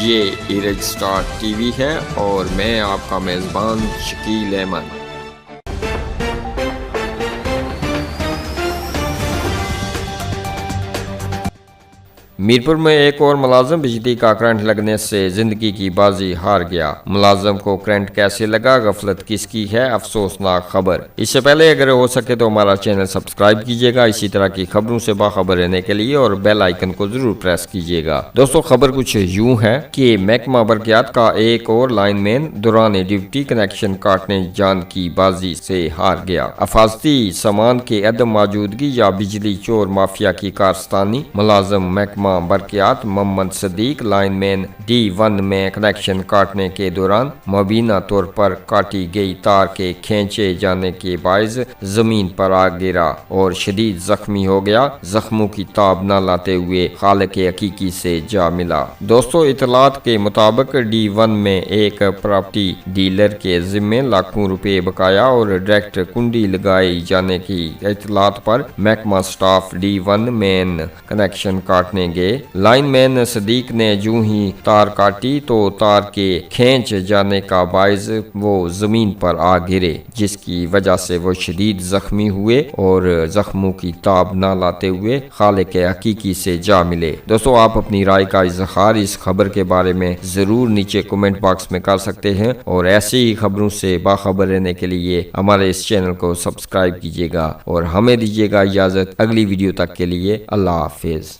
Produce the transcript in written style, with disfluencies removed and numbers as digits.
ये इरज star TV है और मैं आपका मेज़बान शकील अहमद। मीरपुर में एक और मुलाजिम बिजली का करंट लगने से जिंदगी की बाजी हार गया। मुलाजिम को करंट कैसे लगा, गफलत किसकी है, अफसोसनाक खबर। इससे पहले अगर हो सके तो हमारा चैनल सब्सक्राइब कीजिएगा इसी तरह की खबरों से बाखबर रहने के लिए, और बेल आइकन को जरूर प्रेस कीजिएगा। दोस्तों, खबर कुछ यूं है कि महकमा बरकियात का एक और लाइनमैन दौरान ड्यूटी कनेक्शन काटने जान की बाजी से हार गया। हिफाजती सामान के अदम मौजूदगी या बिजली चोर माफिया की कारस्तानी। मुलाजिम महकमा बरकियात मोहम्मद सदीक लाइनमैन D1 में कनेक्शन काटने के दौरान मुबीना तौर पर काटी गई तार के खींचे जाने के बायस जमीन पर आ गिरा और शदीद जख्मी हो गया। जख्मों की ताब न लाते हुए खालिक हकीकी से जा मिला। दोस्तों, इतलात के मुताबिक D1 में एक प्रॉपर्टी डीलर के जिम्मे लाखों रुपए बकाया और डायरेक्ट कुंडी लगाई जाने की इतलात पर महकमा स्टाफ D1 मेन कनेक्शन काटने लाइनमैन सदीक ने जूं ही तार काटी तो तार के खींच जाने का बायस वो जमीन पर आ गिरे, जिसकी वजह से वो शदीद जख्मी हुए और जख्मों की ताब न लाते हुए खालिक हकीकी से जा मिले। दोस्तों, आप अपनी राय का इजहार इस खबर के बारे में जरूर नीचे कमेंट बॉक्स में कर सकते हैं, और ऐसी ही खबरों से बाखबर रहने के लिए हमारे इस चैनल को सब्सक्राइब कीजिएगा और हमें दीजिएगा इजाजत अगली वीडियो तक के लिए। अल्लाह हाफिज।